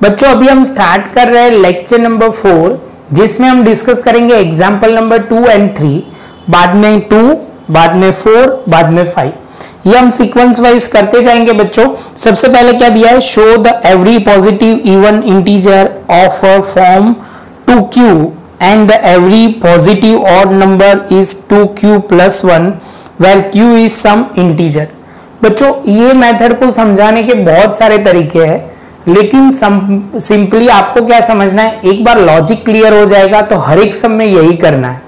बच्चों अभी हम स्टार्ट कर रहे हैं लेक्चर नंबर 4, जिसमें हम डिस्कस करेंगे एग्जाम्पल नंबर 2 एंड 3, बाद में 2, बाद में 4, बाद में 5। ये हम सीक्वेंस वाइज करते जाएंगे बच्चों। सबसे पहले क्या दिया है, show the every positive even integer of a form 2q and the every positive odd number is 2q + 1 where q is some integer. बच्चों ये मेथड को समझाने के बहुत सारे तरीके हैं, लेकिन सिंपली आपको क्या समझना है, एक बार लॉजिक क्लियर हो जाएगा तो हर एक सम में यही करना है।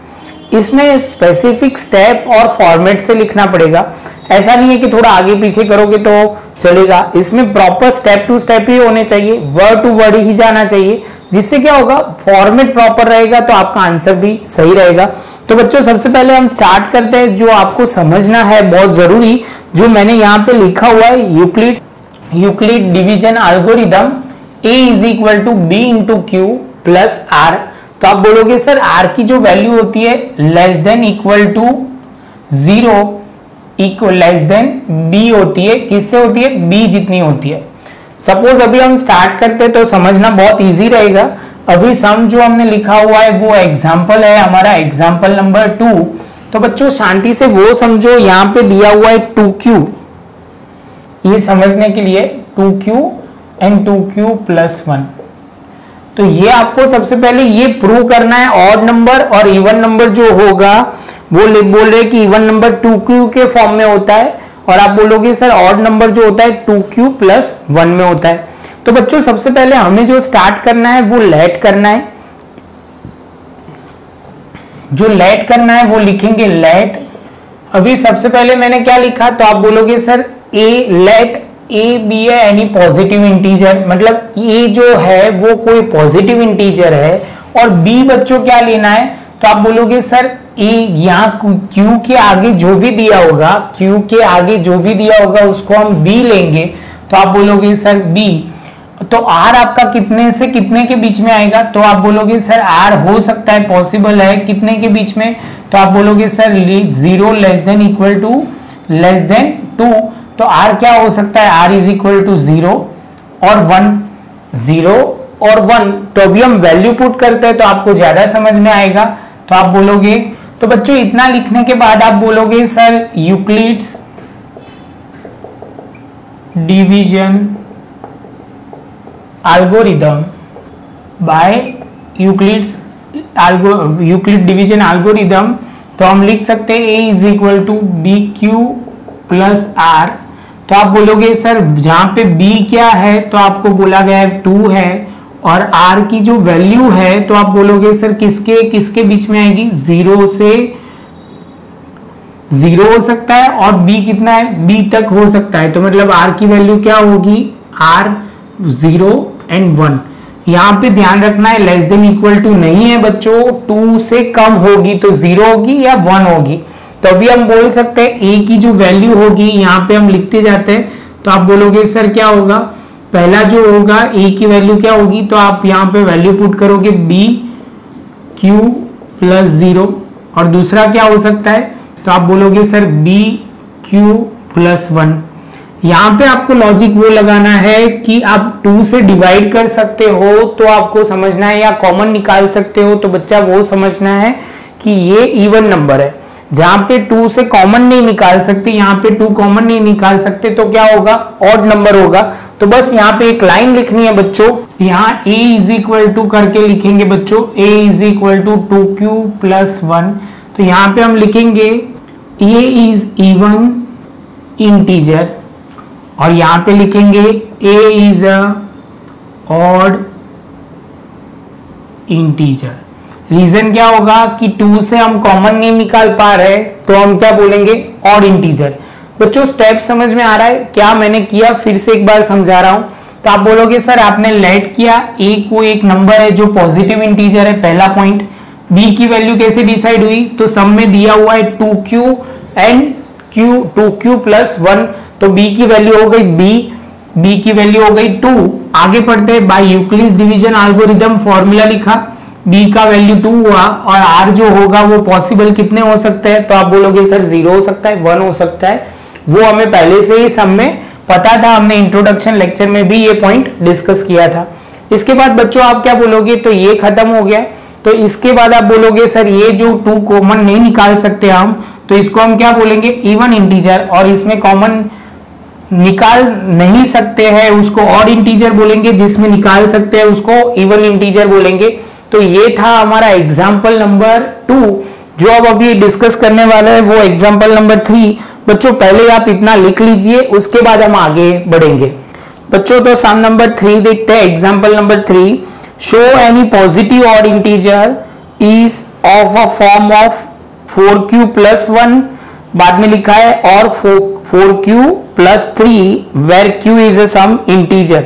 इसमें स्पेसिफिक स्टेप और फॉर्मेट से लिखना पड़ेगा। ऐसा नहीं है कि थोड़ा आगे पीछे करोगे तो चलेगा, इसमें प्रॉपर स्टेप टू स्टेप ही होने चाहिए, वर्ड टू वर्ड ही जाना चाहिए, जिससे क्या होगा, फॉर्मेट प्रॉपर रहेगा तो आपका आंसर भी सही रहेगा। तो बच्चों सबसे पहले हम स्टार्ट करते हैं। जो आपको समझना है बहुत जरूरी, जो मैंने यहाँ पे लिखा हुआ है, Euclid division algorithm A = B × Q + R। तो आप बोलोगे सर R की जो वैल्यू होती है less than equal to 0 less than B होती है, किससे होती है, B जितनी होती है। सपोज अभी हम स्टार्ट करते हैं तो समझना बहुत इजी रहेगा। अभी सम जो हमने लिखा हुआ है वो एग्जाम्पल है हमारा, एग्जाम्पल नंबर 2। तो बच्चों शांति से वो समझो, यहाँ पे दिया हुआ है 2q, ये समझने के लिए 2q एंड 2q + 1। तो ये आपको सबसे पहले ये प्रूव करना है, ऑड नंबर और इवन नंबर जो होगा वो बोल रहे कि इवन नंबर 2q के फॉर्म में होता है, और आप बोलोगे सर ऑड नंबर जो होता है 2q + 1 में होता है। तो बच्चों सबसे पहले हमें जो स्टार्ट करना है वो लेट करना है। जो लेट करना है वो लिखेंगे लेट। अभी सबसे पहले मैंने क्या लिखा, तो आप बोलोगे sir let a be any positive integer, मतलब a जो है वो कोई पॉजिटिव इंटीजर है, और b बच्चों क्या लेना है, तो आप बोलोगे सर a यहाँ q के आगे जो भी दिया होगा, q के आगे जो भी दिया होगा उसको हम b लेंगे। तो आप बोलोगे सर b, तो r आपका कितने से कितने के बीच में आएगा, तो आप बोलोगे सर r हो सकता है, पॉसिबल है कितने के बीच में, तो आप बोलोगे सर 0 <= 2। तो r क्या हो सकता है, r = 0 और 1, 0 और 1। तो अभी हम वैल्यू पुट करते हैं तो आपको ज्यादा समझ में आएगा। तो आप बोलोगे, तो बच्चों इतना लिखने के बाद आप बोलोगे sir Euclid's division algorithm by Euclid division algorithm. तो हम लिख सकते हैं a = BQ + R। तो आप बोलोगे सर जहां पे b क्या है, तो आपको बोला गया है 2 है, और r की जो वैल्यू है तो आप बोलोगे सर किसके किसके बीच में आएगी, 0 से 0 हो सकता है, और b कितना है, b तक हो सकता है। तो मतलब r की वैल्यू क्या होगी, r 0 and 1। यहाँ पे ध्यान रखना है लेस देन इक्वल टू नहीं है बच्चों, 2 से कम होगी तो 0 होगी या 1 होगी। तो अभी हम बोल सकते हैं a की जो वैल्यू होगी, यहाँ पे हम लिखते जाते हैं, तो आप बोलोगे सर क्या होगा, पहला जो होगा a की वैल्यू क्या होगी, तो आप यहाँ पे वैल्यू पुट करोगे BQ + 0, और दूसरा क्या हो सकता है, तो आप बोलोगे सर BQ + 1। यहाँ पे आपको लॉजिक वो लगाना है कि आप 2 से डिवाइड कर सकते हो तो आपको समझना है, या कॉमन निकाल सकते हो तो बच्चा वो समझना है कि ये इवन नंबर है। जहां पे 2 से कॉमन नहीं निकाल सकते, यहाँ पे 2 कॉमन नहीं निकाल सकते तो क्या होगा, ऑड नंबर होगा। तो बस यहाँ पे एक लाइन लिखनी है बच्चों, यहाँ a = करके लिखेंगे बच्चों, a = 2q + 1। तो यहाँ पे हम लिखेंगे a is even integer, और यहाँ पे लिखेंगे a is a odd integer। Reason क्या होगा कि 2 से हम कॉमन नहीं निकाल पा रहे, तो हम क्या बोलेंगे, ऑड इंटीजर। बच्चों स्टेप समझ में आ रहा है क्या मैंने किया, फिर से एक बार समझा रहा हूं। तो आप बोलोगे सर आपने लेट किया, a को एक नंबर है जो पॉजिटिव इंटीजर है, पहला पॉइंट। b की वैल्यू कैसे डिसाइड हुई, तो सम में दिया हुआ है 2q एंड 2q + 1। तो b की वैल्यू हो गई b की वैल्यू हो गई 2। आगे पढ़ते हैं, by Euclid division algorithm formula लिखा, b का वैल्यू 2 हुआ, और r जो होगा वो पॉसिबल कितने हो सकते हैं, तो आप बोलोगे सर 0 हो सकता है, 1 हो सकता है। वो हमें पहले से ही सम में पता था, हमने इंट्रोडक्शन लेक्चर में भी ये पॉइंट डिस्कस किया था। इसके बाद बच्चों आप क्या बोलोगे, तो ये खत्म हो गया। तो इसके बाद आप बोलोगे सर ये जो 2 कॉमन नहीं निकाल सकते हम, तो इसको हम क्या बोलेंगे, इवन इंटीजर। और इसमें कॉमन निकाल नहीं सकते हैं उसको ऑड इंटीजर बोलेंगे, जिसमें निकाल सकते हैं उसको इवन इंटीजर बोलेंगे। तो ये था हमारा एग्जाम्पल नंबर 2। जो अब अभी डिस्कस करने वाला है वो एग्जाम्पल नंबर 3। बच्चों पहले आप इतना लिख लीजिए, उसके बाद हम आगे बढ़ेंगे। बच्चों तो सम नंबर 3 देखते हैं। Example number 3, show any positive odd integer is of a form of 4q + 1, बाद में लिखा है और 4q + 3 where q is a some integer.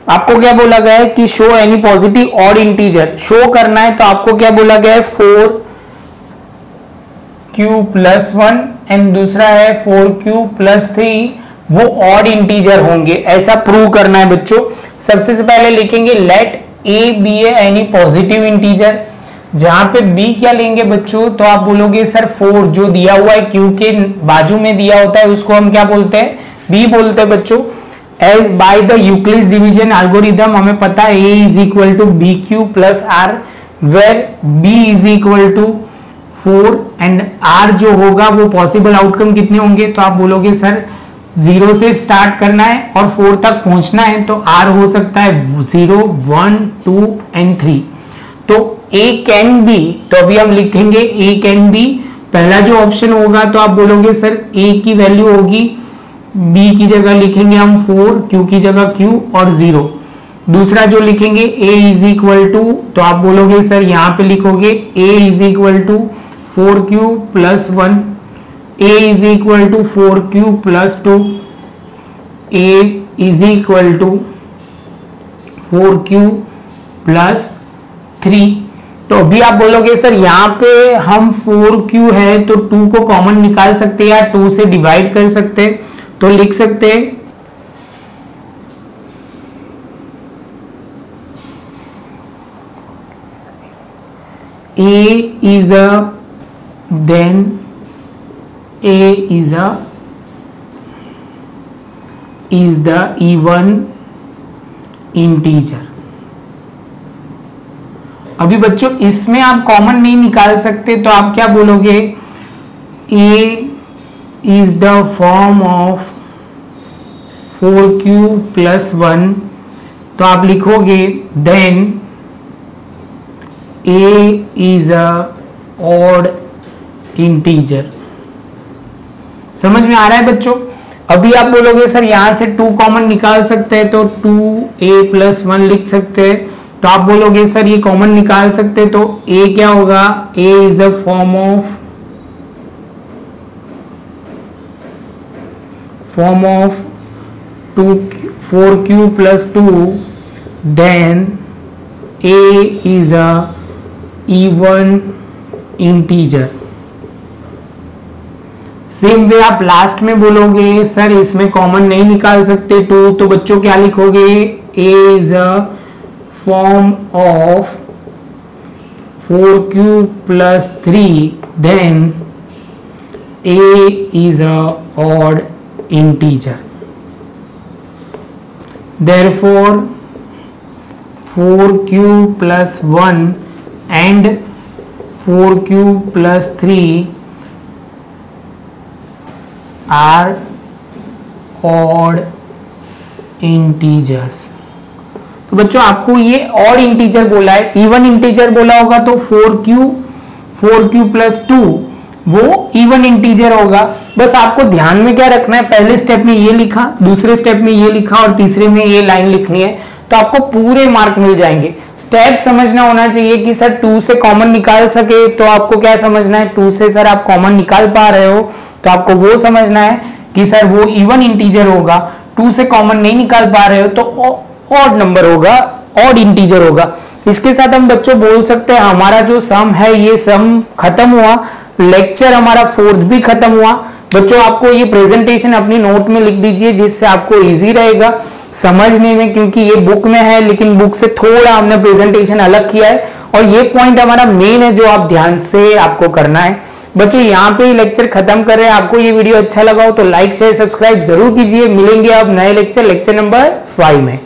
आपको क्या बोला गया है कि show any positive odd integer show करना है, तो आपको क्या बोला गया है 4q + 1 एंड दूसरा है 4q + 3, वो ऑड इंटीजर होंगे, ऐसा प्रूव करना है बच्चों। सबसे से पहले लिखेंगे let a be any positive integer. जहां पे b क्या लेंगे बच्चों, तो आप बोलोगे सर 4 जो दिया हुआ है q के बाजू में दिया होता है उसको हम क्या बोलते हैं, b बोलते हैं बच्चों। As by the Euclid division algorithm हमें पता है a = bq + r, where b = 4 and r जो होगा वो पॉसिबल आउटकम कितने होंगे, तो आप बोलोगे सर 0 से स्टार्ट करना है और 4 तक पहुंचना है, तो r हो सकता है 0, 1, 2 एंड 3। तो a कैन बी, तो अभी हम लिखेंगे a कैन बी। पहला जो ऑप्शन होगा तो आप बोलोगे सर a की वैल्यू होगी, b की जगह लिखेंगे हम 4, q की जगह q और 0। दूसरा जो लिखेंगे a = तो आप बोलोगे सर यहाँ पे लिखोगे a = 4q + 1, a = 4q + 2, a = 4q + 3। तो अभी आप बोलोगे सर यहाँ पे हम 4q है तो 2 को कॉमन निकाल सकते हैं या 2 से डिवाइड कर सकते हैं, तो लिख सकते हैं a is the even integer। अभी बच्चों इसमें आप कॉमन नहीं निकाल सकते, तो आप क्या बोलोगे, a is the form of 4q + 1, तो आप लिखोगे then a is a odd integer। समझ में आ रहा है बच्चों। अभी आप बोलोगे सर यहां से 2 कॉमन निकाल सकते हैं, तो 2a + 1 लिख सकते हैं। तो आप बोलोगे सर ये कॉमन निकाल सकते हैं, तो a क्या होगा, a is a form of 4q + 2, then a is a even integer. Same way आप लास्ट में बोलोगे सर इसमें कॉमन नहीं निकाल सकते 2, तो बच्चों क्या लिखोगे, a is a form of 4q + 3, then a is a odd integer। therefore 4q + 1 and 4q + 3 are odd integers। तो बच्चों आपको ये ऑड इंटीजर बोला है, इवन इंटीजर बोला होगा तो 4q + 2 वो इवन इंटीजर होगा। बस आपको ध्यान में क्या रखना है, पहले स्टेप में ये लिखा, दूसरे स्टेप में ये लिखा और तीसरे में ये लाइन लिखनी है, तो आपको पूरे मार्क मिल जाएंगे। स्टेप समझना होना चाहिए कि सर 2 से कॉमन निकाल सके, तो आपको क्या समझना है, 2 से सर आप कॉमन निकाल पा रहे हो तो आपको वो समझना है कि सर वो इवन इंटीजर होगा। 2 से कॉमन नहीं निकाल पा रहे हो तो ऑड नंबर होगा, ऑड इंटीजर होगा। इसके साथ हम बच्चों बोल सकते हैं हमारा जो सम है ये सम खत्म हुआ, लेक्चर हमारा 4th भी खत्म हुआ। बच्चों आपको ये प्रेजेंटेशन अपनी नोट में लिख दीजिए जिससे आपको इजी रहेगा समझने में, क्योंकि ये बुक में है लेकिन बुक से थोड़ा हमने प्रेजेंटेशन अलग किया है और ये पॉइंट हमारा मेन है जो आप ध्यान से आपको करना है। बच्चों यहाँ पे लेक्चर खत्म कर रहे हैं। आपको ये वीडियो अच्छा लगा हो तो लाइक शेयर सब्सक्राइब जरूर कीजिए। मिलेंगे अब नए लेक्चर नंबर 5 में।